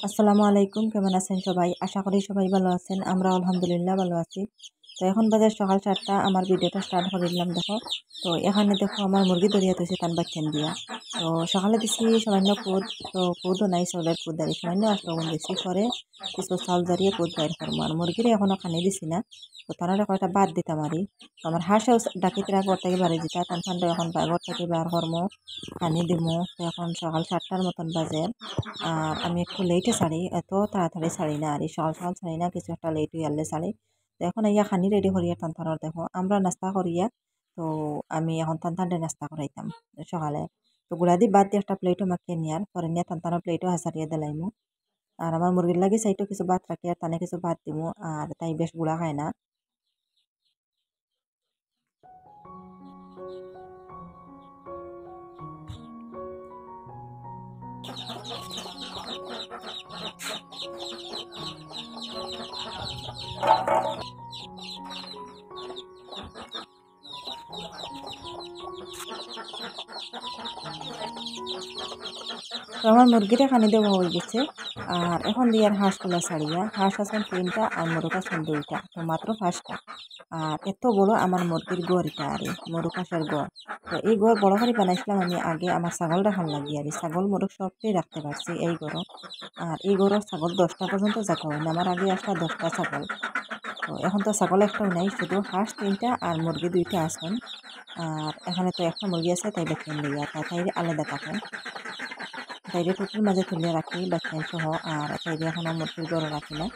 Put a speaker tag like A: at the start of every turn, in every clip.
A: আসসালামু আলাইকুম, কেমন আছেন সবাই? আশা করি সবাই ভালো আছেন। আমরা আলহামদুলিল্লাহ ভালো আছি। তো এখন বাজে সকাল 7টা, আমার ভিডিওটা স্টার্ট করে দিলাম দেখো। তো এখানে দেখো আমার মুরগি দরিয়া তৈছে তান বাচ্চান দিয়া। তো সকালে দিছি সামান্য কুদ, তো কুদও নাই, চাউলের কুদ দাঁড়িয়ে সামান্য আশ্রবণ দিছি, পরে কিছু চাউল দাঁড়িয়ে কুদ বাইর করবো। আর মুরগিরে এখনো খানি দিছি না, তো তারা কয়টা বাদ দিতাম আরই। তো আমার হাঁসেও ডাকিতরা ঘর থেকে বাড়ি দিতা, তান ঠান্ডা এখন ঘর থেকে বার করমো, পানি দিমু। তো এখন সকাল 7টার মতন বাজে। আর আমি একটু লেটে ছাড়ি, এত তাড়াতাড়ি ছাড়ি না, আর এই সকাল সকাল ছাড়ি না, কিছু একটা লেট হইয়ালে ছাড়ি। তো এখন ইয়া খানি রেডি করিয়া টানটানোর দেখো আমরা নাস্তা করিয়া। তো আমি এখন টানটানটে নাস্তা করাইতাম সকালে। তো গুড়া দি বাদ দিয়ে একটা প্লেটও মাখিয়ে নিয়ার পরে নিয়ে টানটানোর প্লেটও হাসারিয়া দিলাইমু। আর আমার মুরগির লাগে সাইডও কিছু ভাত রাখি, আর তানে কিছু ভাত দিমু, আর তাই বেশ গুড়া খায় না। তো আমার মুরগিটা খানি দেওয়া হয়ে গেছে। আর এখন দিয়ে আর হাঁসগুলা ছাড়িয়া, হাঁস আছেন 3টা আর মোরগ আছেন 2টা, তো মাত্র 5টা। আর এত বড় আমার মুরগির গড় এটা, আর মোরগ হাঁসের গড়। তো এই গড় বড় করে বানাইছিলাম আমি আগে আমার ছাগল রাখার লাগিয়ে, আর ছাগল মোরগ সবটাই রাখতে পারছি এই গড়। আর এই গড় ছাগল 10টা পর্যন্ত জায়গা হয় না, আমার আগে আসলে 10টা ছাগল। তো এখন তো ছাগল একটাও নাই, শুধু হাঁস 3টা আর মুরগি 2টা আছেন। আর এখানে তো একটা মুরগি আছে, তাই বাচ্চান লইয়া তাই আলাদা থাকেন। তাইরে টুটির মাঝে তুলে রাখি বাচ্চান সহ, আর তাইরে এখনো মুরগির গড় রাখি না।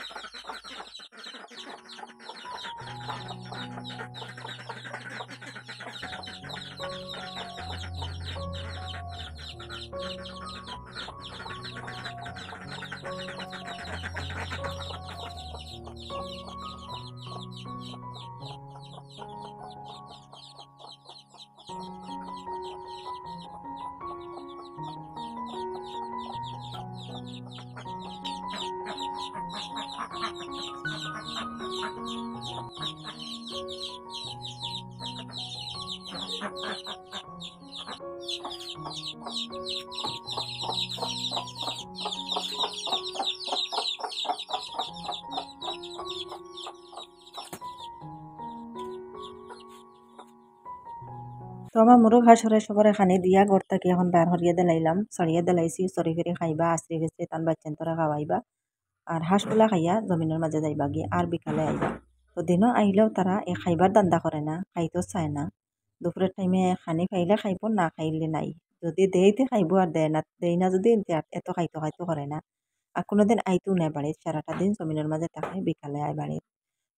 A: তো আমার মুরগ হাঁসরে সবরে খানি দিয়া ঘর থাকি এখন বার হরিয়া দিলাইলাম, সরিয়ে দিলাইছি, সরি ফিরে খাইবা, আশ্রি গেছে তান বাচ্চান তোরা খাওয়াইবা। আর হাঁসগুলা খাইয়া জমিনের মাঝে যাইবা গিয়ে, আর বিকালে আইবা। তো দিনও আইলেও তারা এই খাইবার দান্দা করে না, খাইতেও চায় না। দুপুরের টাইমে খানি খাইলে খাইব, না খাইলে নাই। যদি দেইতে খাইব, আর দেয় না, দেই না যদি এত খাইতে খাইতে করে না। আর কোনোদিন আইতেও নেই বাড়ির, সারাটা দিন জমিনের মাঝে থাকে, বিকালে আয় বাড়ির।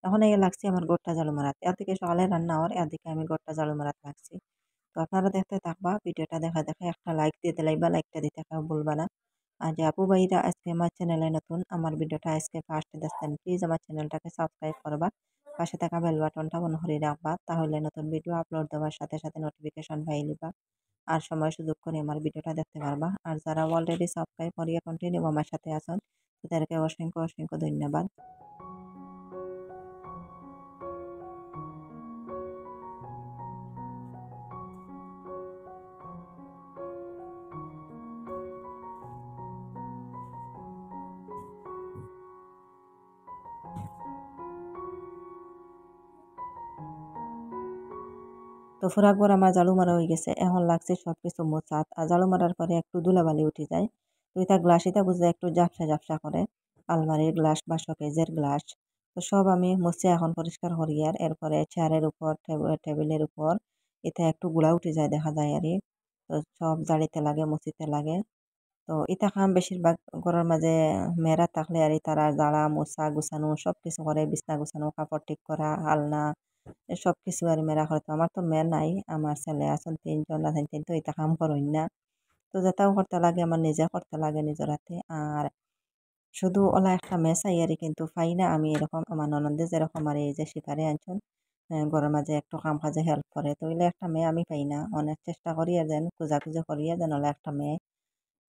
A: তখন এই লাগছি আমার গোটটা ঝাড়ু মারাতে, এর থেকে সকালে রান্না হওয়ার, এদিকে আমি গোটটা ঝাড়ু মারাতে লাগছি। তো আপনারা দেখতে থাকবা, ভিডিওটা দেখা দেখা একটা লাইক দিয়ে দিলাই বা লাইকটা দিতে কেউ ভুলবা না। আর যে আপু ভাইরা আজকে আমার চ্যানেলে নতুন, আমার ভিডিওটা আজকে ফার্স্ট দেখছেন, প্লিজ আমার চ্যানেলটাকে সাবস্ক্রাইব করবা, পাশে থাকা বেল বাটনটা অন করে রাখবা, তাহলে নতুন ভিডিও আপলোড দেওয়ার সাথে সাথে নোটিফিকেশন পাই নিবা। আর সময় সুযোগ করে আমার ভিডিওটা দেখতে পারবা। আর যারা অলরেডি সাবস্ক্রাইব করিয়া কন্টিনিউ আমার সাথে আছেন, তাদেরকে অসংখ্য অসংখ্য ধন্যবাদ। তো ফুরাকবার আমার ঝাড়ু মারা হয়ে গেছে, এখন লাগছে সব কিছু মোছাত। আর ঝাড়ু মারার পরে একটু ধুলাবালি উঠে যায়, তো এটা গ্লাস এটা বুঝে একটু ঝাপসা ঝাপসা করে, আলমারির গ্লাস বা শোকেজের গ্লাস। তো সব আমি মুছে এখন পরিষ্কার করি। আর এরপরে চেয়ারের উপর, টেবিলের উপর এটা একটু গুলা উঠে যায় দেখা যায় আর। তো সব জাড়িতে লাগে, মুছিতে লাগে। তো এটা কাম বেশিরভাগ ঘরের মাঝে মেয়েরা থাকলে আর তারা জাড়া মোছা গুছানো সব কিছু করে, বিছনা গুছানো, কাপড় ঠিক করা, আলনা সব কিছু আর মেয়েরা করে। তো আমার তো মেয়ে নাই, আমার ছেলে আছেন 3জন, আছেন 3, তো এটা কাম করইন না। তো যেটাও করতে লাগে আমার নিজে করতে লাগে নিজের হাতে। আর শুধু ওলা একটা মেয়ে চাই আর, কিন্তু পাই না আমি এরকম আমার ননদে যেরকম আর এই যে শিকারে আনছেন ঘরের মাঝে একটু কাম কাজে হেল্প করে, তো ওইলে একটা মেয়ে আমি পাই না। অনেক চেষ্টা করি আর যেন খোঁজাখুঁজি করি আর যেন ওলা একটা মেয়ে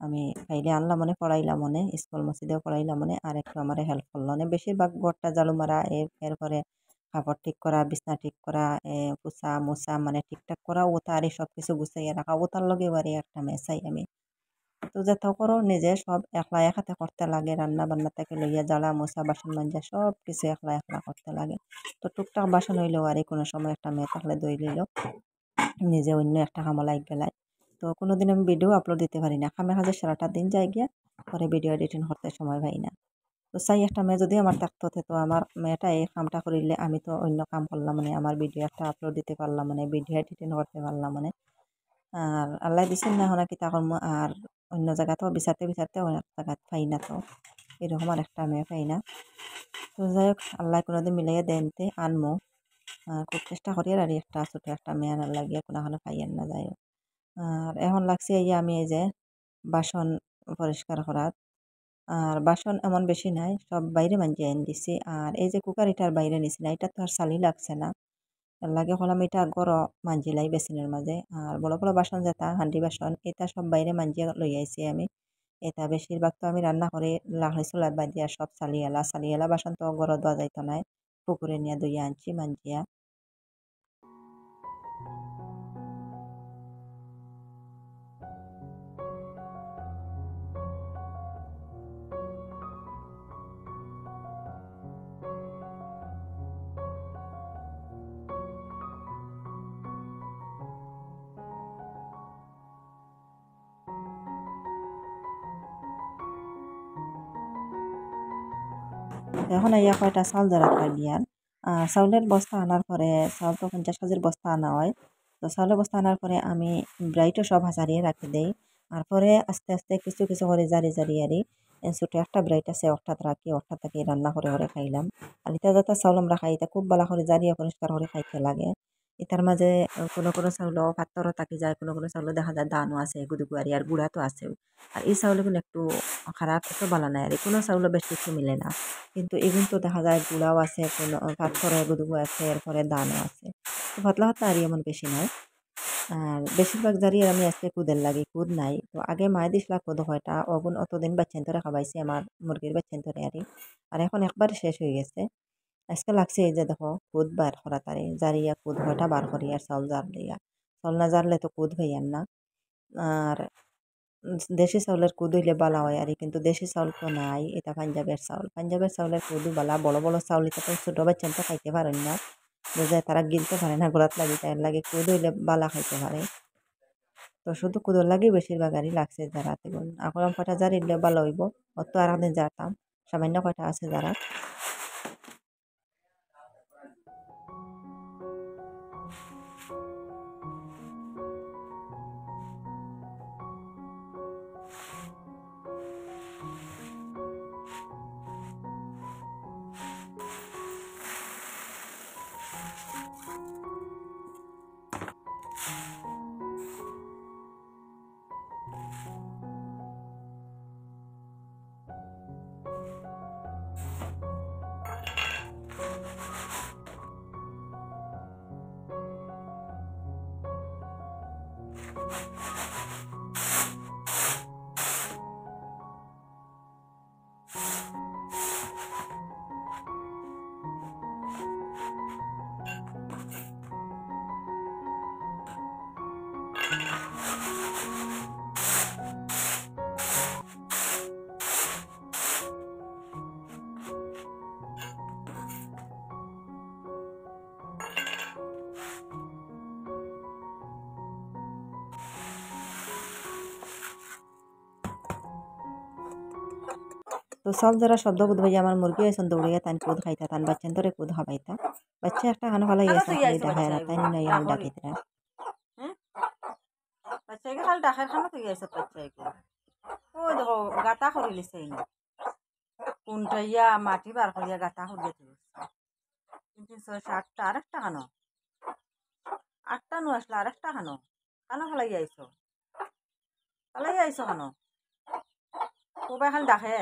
A: আমি পাইলে আনলাম, মনে পড়াইলাম, মনে স্কুল মসজিদেও পড়াইলাম, মনে আর একটু আমার হেল্প করলো মনে। বেশিরভাগ ঘরটা ঝাড়ু মারা, এরপরে কাপড় ঠিক করা, বিছনা ঠিক করা, পোছা মোছা মানে ঠিকঠাক করা, ও তারই সব কিছু গুছাইয়া রাখা, ও তার লগে বাড়ি একটা মেয়ে চাই আমি। তো যেটাও করো নিজে সব একলা একাতে করতে লাগে, রান্না বান্না থেকে লইয়া জ্বালা মোছা বাসন মাজা সব কিছু একলা একলা করতে লাগে। তো টুকটাক বাসন হইলেও আর কোনো সময় একটা মেয়ে থাকলে দই লইল, নিজে অন্য একটা কামো লাগ গেলাই। তো কোনোদিন আমি ভিডিও আপলোড দিতে পারি না, খামে খাজে সারাটা দিন যাই গিয়া, পরে ভিডিও এডিটিং করতে সময় পাই না। তো চাই একটা মেয়ে যদি আমার থাকতো, তো আমার মেয়েটা এই কামটা করিলে আমি তো অন্য কাম করলাম, মানে আমার ভিডিও একটা আপলোড দিতে পারলাম, মানে ভিডিও এডিটিং করতে পারলাম, মানে আর আল্লাহ দিছেন না হনা কিতা করবো। আর অন্য জায়গাতেও বিচারতে বিচারতে অনেক জায়গাত পাই না, তো এরকম আর একটা মেয়ে পাই না। তো যাই হোক, আল্লাহ কোনোদিন মিলাইয়া দেনতে আনমো। খুব চেষ্টা করি আর একটা ছোটো একটা মেয়ে আনার লাগিয়া কোনো পাইয়েন না। যাই হোক, আর এখন লাগছে এই যে আমি এই যে বাসন পরিষ্কার করার। আর বাসন এমন বেশি নাই, সব বাইরে মাঞ্জি আইন দিছি। আর এই যে কুকার এটার বাইরে নিছি না, এটা তো আর চালি লাগছে না, এর লাগে হলাম এটা গড় মাঞ্জিলাই বেসিনের মাঝে। আর বড় বড় বাসন যেটা হান্ডি বাসন, এটা সব বাইরে মাঞ্জিয়া লই আইছি আমি। এটা বেশিরভাগ তো আমি রান্না করে লাহড়ি চুলায় বাদ দিয়া সব চালিয়ালা বাসন তো গড় দেওয়া যাইতো না, পুকুরে নিয়ে ধুইয়া আনছি মাঞ্জিয়া। এখন আইয়া কয়টা চাউল জারাত লাগিয়ার। চাউলের বস্তা আনার পরে, চাউল তো 50 কেজির বস্তা আনা হয়। তো চাউলের বস্তা আনার পরে আমি ব্রাইটও সব হাজারিয়ে রাখি দেই। আর পরে আস্তে আস্তে কিছু কিছু করে জারি জারি আরি ছোটো একটা ব্রাইট আছে অর্থাৎ রাখি, অর্থাৎ থাকি রান্না করে করে খাইলাম। আর ইটা যাতে চাউল আমরা খাই, এটা খুব ভালো করে জারিয়া পরিষ্কার করে খাইতে লাগে। এটার মাঝে কোনো কোনো চাউলও পাত্তরও থাকি যায়, কোনো কোনো চাউলও দেখা যায় দানও আছে গুদুগুয়ারি, আর গুড়া তো আছে। আর এই চাউল কিন্তু একটু খারাপ, একটু ভালো নাই, আর কোনো চাউলও বেশ কিছু মিলে না। কিন্তু এগুলো তো দেখা যায় গুড়াও আছে, কোনো পাথরের গুদুগু আছে, এরপরে দানও আছে। তো পাতলা পাতলা আর এমন বেশি নাই। আর বেশিরভাগ জারি আমি আজকে কুদের লাগে, কুদ নাই। তো আগে মায়ে দিছিলা কুদ হয়টা, অগুন অতদিন বাচ্চান ধরে খাবাইছি আমার মুরগির বাচ্চান ধরে আর এখন একবার শেষ হয়ে গেছে। আজকে লাগছে এই যে দেখো কুদ বার করা তারে জারিয়া কুদ হয়টা বার করি আর চাউল জার লইয়া। চাউল না জারলে তো কুদ হইয়ান না। আর দেশি চাউলের কুদ হইলে বালা হয় আর কিন্তু দেশি চাউল তো নাই, এটা পাঞ্জাবের চাউল। পাঞ্জাবের চাউলের কুদু বালা, বড় বড় চাউল, এটা তো ছোটো বাচ্চান তো খাইতে পারেন না, বুঝে তারা গিলতে পারে না, গোড়াত লাগি তাই লাগে কুদ হইলে বালা খাইতে পারে। তো শুধু কুদোর লাগে বেশিরভাগ গাড়ি লাগছে যারা এখন কয়টা জারিলে ভালো হইব। অত আর একদিন যাতাম, সামান্য কয়টা আছে যারা। তো সব যারা শব্দ কুদ ভাই আমার মুরগি আইসন দৌড়িয়া তান কুদ খাইতা, তান বাচ্চান ধরে কুদ খাবাইতা। বাচ্চা একটা খানো ফলাই গেছে খালি ডাকায় না, তাই নিয়ে ইয়াল ডাকিতরা। বাচ্চাকে খালি ডাকার খানো তুই গেছে বাচ্চাকে। ও দেখো গাতা করি লিছে না, কোনটাইয়া মাটি বার করিয়া গাতা করিয়া তুই। কিন্তু 6-7টা আরেকটা খানো, 8টা নু আসলে আরেকটা খানো, খানো ফলাই আইছো, ফলাই আইছো খানো। সবাই খালি ডাকে,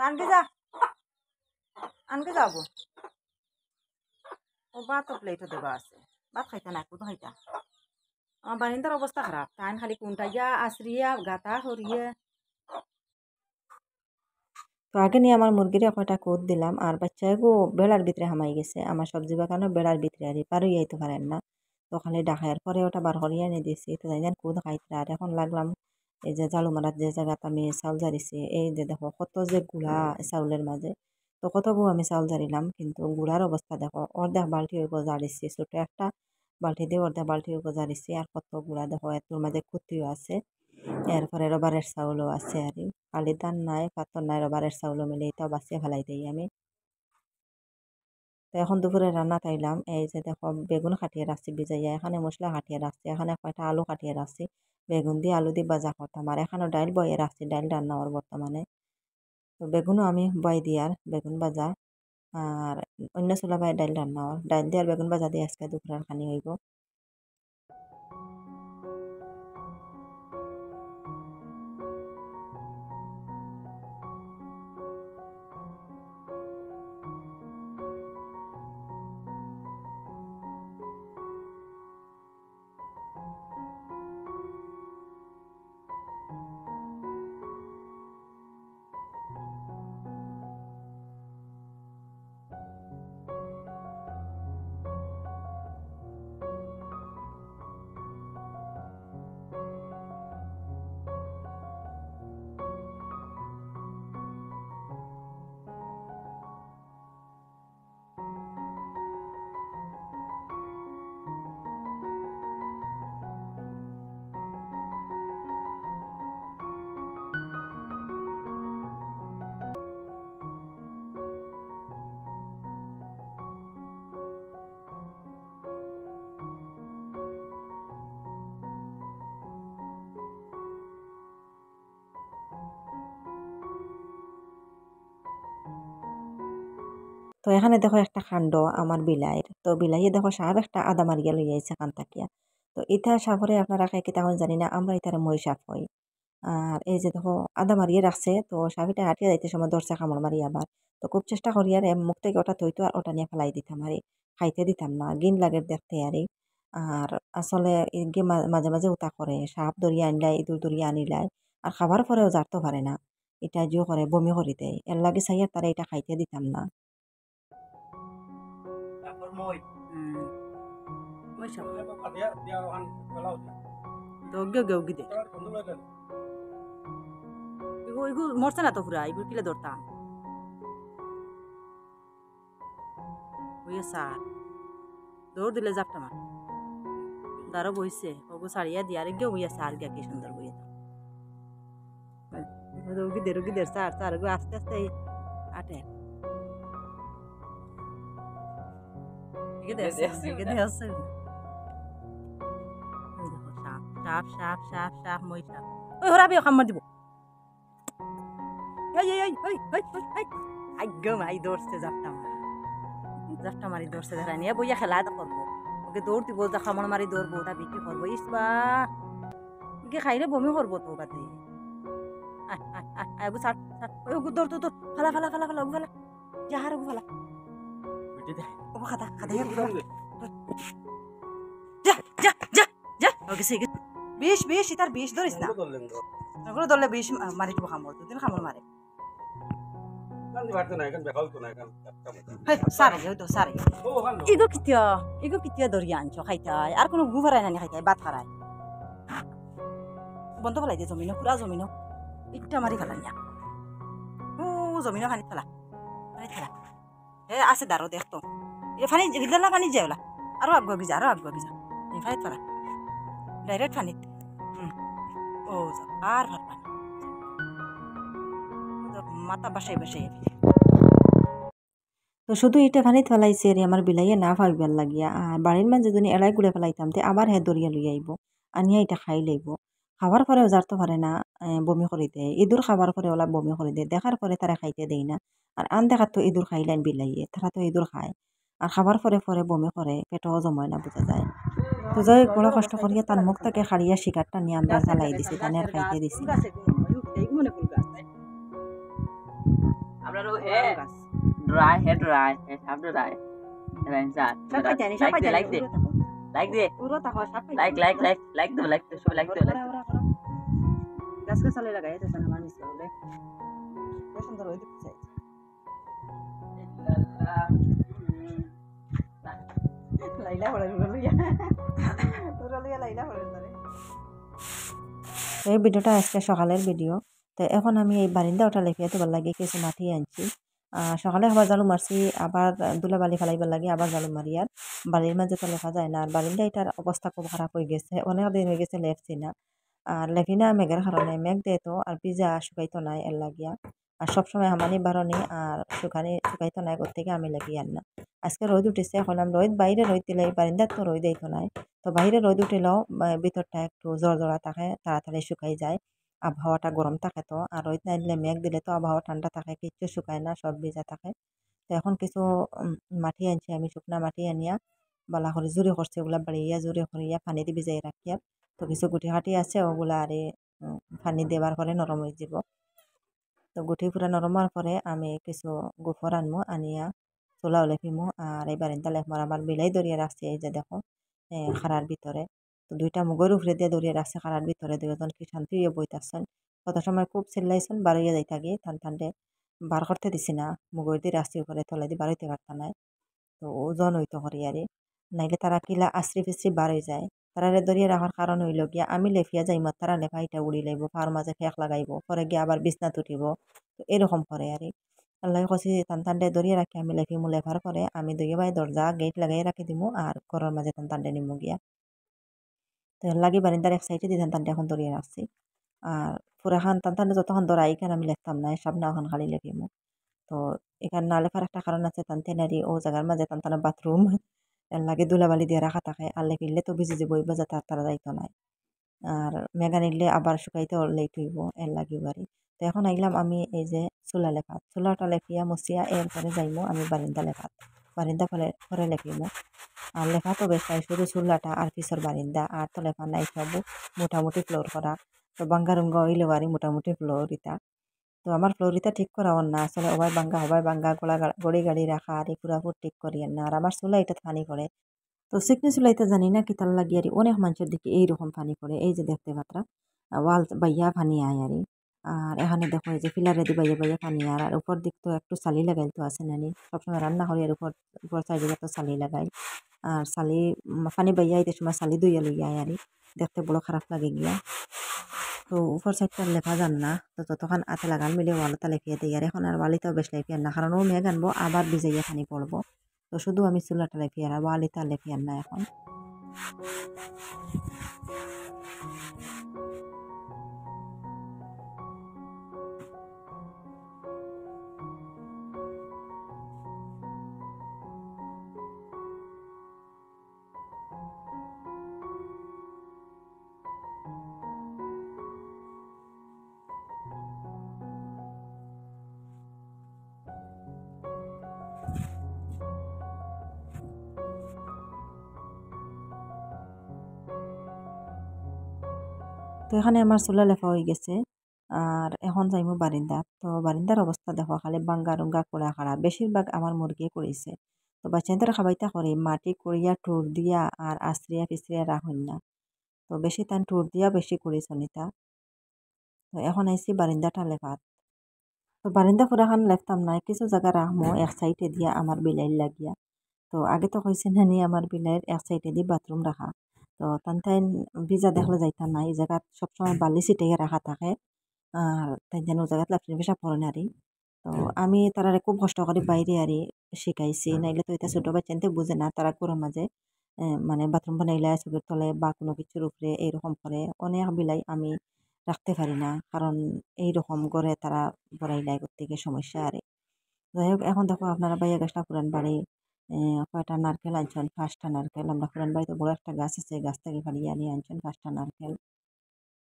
A: আনকে যা, আনকে যাবো। ও ভাতও প্লেটও দেবা আছে, ভাত খাইতা না কুদ খাইতা। আমার বারিন্দার অবস্থা খারাপ, তাই খালি কোনটাইয়া আশ্রিয়া গাতা করিয়া। তো আগে নিয়ে আমার মুরগির কয়টা কুদ দিলাম, আর বাচ্চাগো বেড়ার ভিতরে হামাই গেছে, আমার সবজি বাগানো বেড়ার ভিতরে আর পারই যাইতে পারেন না। তো খালি ডাকার পরে ওটা বার করিয়া এনে দিয়েছি, তো যাই কুদ খাইতে। আর এখন লাগলাম এই যে জালু মারার যে জায়গাত আমি চাউল জারিছি এই যে দেখো কত যে গুড়া চাউলের মাঝে। তো কত গু আমি চাউল জারিলাম কিন্তু গুড়ার অবস্থা দেখো অর্ধেক বালতি হইব জারিছি ছোট একটা বালতি দিয়ে অর্ধেক বালতি হইব জারিছি আর কত গুড়া দেখো এর মাঝে কুতিও আছে এরপরে রবারের চাউলও আছে আর খালি ধান নাই পাথর নাই রবারের চাউলও মিলে এটাও বাঁচিয়ে ফেলাই দিই আমি। তো এখন দুপুরে রান্না তাইলাম এই যে দেখো বেগুন কাটিয়ে রাখছি ভিজাইয়া এখানে মশলা কাটিয়ে রাখছি এখানে কয়টা আলু কাটিয়ে রাখছি বেগুন দিয়ে আলু দিয়ে বাজা করতাম আর এখানেও ডাইল বয়ে রাখছি ডাইল রান্না হওয়ার বর্তমানে। তো বেগুনও আমি বয় দিই আর বেগুন ভাজা আর অন্য চুলা বাই ডাইল রান্না হওয়ার ডাইল দিয়ে আর বেগুন ভাজা দিয়ে আজকে দুপুরের খানি হইব। তো এখানে দেখো একটা কাণ্ড আমার বিলাইয়ের তো বিলাইয়ে দেখো সাপ একটা আদা মারিয়া লইয়া আইছে কান তাকিয়া। তো ইটা সাপরে আপনারা খাই কিতা হন জানি না আমরা ইতারে মই সাপ হই। আর এই যে দেখো আদা মারিয়ে রাখছে তো সাপিটা হাঁটিয়ে যাইতে সময় ধরছে কামড় মারি আবার। তো খুব চেষ্টা করি আর মুখ থেকে ওটা থইতো আর ওটা নিয়ে ফেলাই দিতাম আর খাইতে দিতাম না গিন লাগে দেখতে আর আর আসলে মাঝে মাঝে উতা করে সাপ ধরিয়া আনলাই ইঁদুর ধরিয়া আনিলাই আর খাবার পরেও জারতে পারে না এটা জিও করে বমি করি দেয় এর লাগে চাই তারা এটা খাইতে দিতাম না। মরছে না তো পুরা এগুলো কিলে ধরতাম দৌড় দিলে যাপটা মা দাঁড়ো বইছে ওগো সারিয়া দিয়ে আর গিয়ে বইয়াছে আর গিয়া কি সুন্দর বইয়া রুগীদের সার গো আস্তে আস্তে আটে সাপ সাপ সাপ সাপ মই সাপ ওই হরাবি খাম্মার দিব মাই দৌড়ছে জাপটা মারি দৌড়ছে দেখা নিয়ে বইয়া খেলা করবো ওকে দৌড় দিব যা খামড় মারি দৌড়বো তা বিক্রি করবো ইসবা কে খাইলে বমি করবো তো বাদে দৌড় তো ফালা ফালা ফালা ফালা ফালা যাহার ফালা খাতা খাতা যা যা যা যা ওকে সে বিষ বিষ ইতার বিষ ধরিস না ওগুলো ধরলে বিষ মারি দিব খামড় দুদিন খামড় মারে ইগো কিতিয়া ধরিয়া আনছ খাইতাই আর কোনো গু ফেরাই নানি খাইতাই বাত ফেরাই বন্ধ ফেলাই দিয়ে জমিনো পুরা জমিনো ইটা মারি ফেলা নিয়া ও জমিনো খানি ফেলা এ আছে দাঁড়ো দেখ তো এ ফানি গিলা পানি যায় ওলা আরো আগুয়া গিজা এই ফানিত ফেলা ডাইরেক্ট ফানিত ও আর ভাত পানি মাথা বাসাই বাসাই তো শুধু এটা ফানিত ফেলাইছে রে আমার বিলাইয়ে না ভাবিবার লাগিয়া আর বাড়ির মাঝে যদি এড়াই গুড়ে ফেলাইতাম তে আবার হে দরিয়া লইয়া আইব আনিয়া এটা খাই লইব খাবার পরেও জারতে পারে না বমি করে দেয় ইঁদুর খাবার পরে ওলা বমি করে দেয় দেখার পরে তারা খাইতে দেয় না আর আন দেখার তো ইঁদুর খাইলেন বিলাইয়ে তারা তো ইঁদুর খায় আর খাবার পরে পরে বমি করে পেটও জমায় না বোঝা যায়। তো যাই বড় কষ্ট করিয়া তার মুখ থেকে খাড়িয়া শিকারটা নিয়ে আমরা জ্বালাই দিছি তানে আর খাইতে দিছি
B: dry hair dry have to dry and that like this like this like the show like the
A: gas ka sale lagay ito sana manis ko ulit kasi ang dalawa dito sa Laila wala luya Laila wala তো এই ভিডিওটা আজকে সকালের video. তো এখন আমি এই বারিন্দা ওটা লেপিয়ে তোবার লাগে কিছু মাটি আনছি। সকালে আবার জালু মারছি, আবার ধুলাবালি ফেলাইবার লাগে আবার জালু মারি। আর বাড়ির মাঝে তো লেখা যায় না, আর বারিন্দা এটার অবস্থা খুব খারাপ হয়ে গেছে, অনেক দিন হয়ে গেছে লেপছি না। আর লেপি না মেঘের কারণে, মেঘ দিয়ে তো আর পিজা শুকাইতো নাই এর লাগিয়া। আর সবসময় হামানি বারণি আর শুকাইতো নাই, ওর থেকে আমি লেপি আর না। আজকে রোদ উঠেছে, এখন আমি বাইরে রোদ দিলে বারিন্দার তো রোদ দিতো নাই। তো বাইরে রোদ উঠিলেও ভিতরটা একটু জড়জড়া থাকে, তাড়াতাড়ি শুকাই যায়। আবহাওয়াটা গরম থাকে তো, আর রোদ না দিলে মেঘ দিলে তো আবহাওয়া ঠান্ডা থাকে, কিচ্ছু শুকায় না, সব ভিজা থাকে। তো এখন কিছু মাটি আনছি আমি, শুকনা মাটি আনিয়া বালা করে জুড়ে করছি, ওগুলা বাড়িয়া জুড়ে করিয়া পানি দিয়ে ভিজাই রাখিয়া। তো কিছু গুটি কাটি আছে, ওগুলা আরে পানি দেবার পরে নরম হয়ে যাব। তো গুটি পুরা নরম হওয়ার পরে আমি কিছু গোফর আনবো, আনিয়া চুলাও লেপিমো। আর এই বারিন্দা লেপমার আমার বিলাই দরিয়া রাখছি, এই যে দেখো খাড়ার ভিতরে। তো দুইটা মুগের উপরে দিয়ে দরিয়া রাখছে খাড়ার ভিতরে, দুজন কি শান্তি হয়ে বইতাছেন। কত সময় খুব চিল্লাইছেন, বাড়িয়ে যাই থাকি টান টানটে বার করতে দিছি না, মুগর দিয়ে রাস্তি উপরে তলে দিয়ে বাড়িতে পারতা নাই। তো ওজন হইতো করি আরে, নাইলে তারা কিলা আশ্রি ফিশ্রি বার হয়ে যায়। তারা দরিয়ে রাখার কারণ হইল গিয়া আমি লেফিয়া যাইম, তারা লেফাইটা উড়ি লাইব, পার মাঝে ফেক লাগাইব, পরে গিয়া আবার বিছনাত উঠিব। তো এরকম করে আরে। আল্লাহ কছি টান টানটে দরিয়ে রাখি আমি লেফিমু, লেফার পরে আমি দুই ভাই দরজা গেট লাগাই রাখি দিমু, আর ঘরের মাঝে টান টানটে নিমু গিয়া। তো এর লাগি বারিন্দার এক সাইডে দিয়ে টান টানটে এখন দরিয়ে রাখছি। আর পুরাখান টান টানটে যতক্ষণ দরা এখানে আমি লেখতাম না, সামনে এখন খালি লেখিমু। তো এখানে না লেখার একটা কারণ আছে, টানতেনারি ও জায়গার মাঝে টানটানা বাথরুম, এর লাগে ধুলাবালি দিয়ে রাখা থাকে। আর লেপিলে তো ভিজে যাবো, ওই বাজে তারা যাইতো নাই। আর মেঘা নিলে আবার শুকাইতে লেট হইব, এর লাগে বাড়ি। তো এখন আইলাম আমি এই যে চুলা লেপাত, চুলাটা লেপিয়া মুছিয়া এরপরে যাইমো আমি বারিন্দা লেপাত। বারিন্দা পরে লেপিমো। আর লেখা তো বেশ নাই, শুধু চুলাটা আর পিছর বারিন্দা, আর তো লেখা নাই সব মোটামুটি ফ্লোর করা। তো বাঙ্গারুঙ্গা হইলে বাড়ি মোটামুটি ফ্লোর ইটা। তো আমার ফ্লোরিটা ঠিক করাওয়ার না, আসলে হবাই বাঙ্গা গড়ি গাড়ি রাখা আর এই পুরাপুর ঠিক করিয়েন না। আর আমার চুলা এটা পানি পড়ে। তো সিকনি চুলাইতে জানি না কিতাল লাগি আর অনেক মানুষের দিকে এইরকম পানি পড়ে, এই যে দেখতে পাত্রা ওয়াল বাইয়া পানি আয় আরে। আর এখানে দেখো এই যে ফিলারে দি বাইয়া বাইয়া পানি আর উপর দিক তো একটু সালি লাগাই তো আছে নানি, সবসময় রান্না করি আর উপর সাইডে তো সালি লাগাই। আর সালি পানি বাইয়া আইতে সময় সালি দুইয়া লইয়া আয় আরে, দেখতে বড় খারাপ লাগে গিয়া। তো উপর সাইডটা লেখা যান না, তো যতক্ষণ আতে লাগান মিলে ওয়ালটা লেপিয়ে দিই। আর এখন আর ওয়ালিটাও বেশ লেপিয়ার না, কারণ ও মেঘ আনবো আবার ভিজাইয়া পানি পড়বো। তো শুধু আমি চুলাটা লেপিয়ার, আর ওয়ালিটা লেপিয়ার না এখন। তো এখানে আমার চুলা লেফা হয়ে গেছে। আর এখন যাইমু বারিন্দা। তো বারিন্দার অবস্থা দেখো, খালি বাঙ্গা রুঙ্গা কোড়া খাড়া, বেশিরভাগ আমার মুরগি করেছে। তো বাচ্চাদের খাবাইতা করে মাটি করিয়া টুর দিয়া আর আশ্রিয়া পিছরিয়া রাখুন না। তো বেশি টান টুর দিয়া বেশি করেছ নিতা। তো এখন আইসি বারিন্দাটা লেফাত। তো বারিন্দা পুরাখান লেখতাম নাই, কিছু জায়গা রাখমো এক সাইডে দিয়া আমার বিলাইর লাগিয়া। তো আগে তো কইছে নানি আমার বিলাইয়ের এক সাইডে দিয়ে বাথরুম রাখা। তো টান ভিজা দেখলে যাইতাম না, এই জায়গাত সবসময় বালি ছিটাইয়া রাখা থাকে। আর তাই যেন ও জায়গাত লাফিয়ে পেশাব করে না আরি। তো আমি তারারে খুব কষ্ট করে বাইরে আরি শিখাইছি, নাইলে তো এটা ছোট বাচ্চাতে বুঝে না, তারা গরুর মাঝে মানে বাথরুম বানাইলে চোখের তলে বা কোনো কিছুর উপরে এইরকম করে। অনেক বিলাই আমি রাখতে পারি না, কারণ এইরকম করে তারা বড়াইলাই করতে গিয়ে সমস্যা আরে। যাই হোক, এখন দেখো আপনারা বাইয়া গাছটা পুরান বাড়ি কয়টা নারকেল আনছেন, 5টা নারকেল। আমরা পুরান বাড়িতে বড় একটা গাছ আছে, গাছ থেকে ফাড়িয়ে আনিয়ে আনছেন 5টা নারকেল।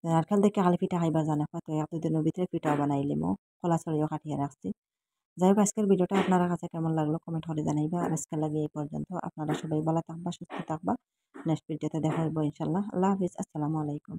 A: নারকেল দেখে খালি পিঠা খাইবার জানে, হয়তো এতদিনের ভিতরে পিঠাও বানাইলিমো, কলা ছড়িও কাটিয়ে রাখছি। যাই হোক, আজকের ভিডিওটা আপনার কাছে কেমন লাগলো কমেন্ট করে জানাইবা। আর আজকে লাগে এই পর্যন্ত, আপনারা সবাই ভালো থাকবা, সুস্থ থাকবা। নেক্সট ভিডিওতে দেখা হইব ইনশাল্লাহ। আল্লাহ হাফিজ, আসসালামু আলাইকুম।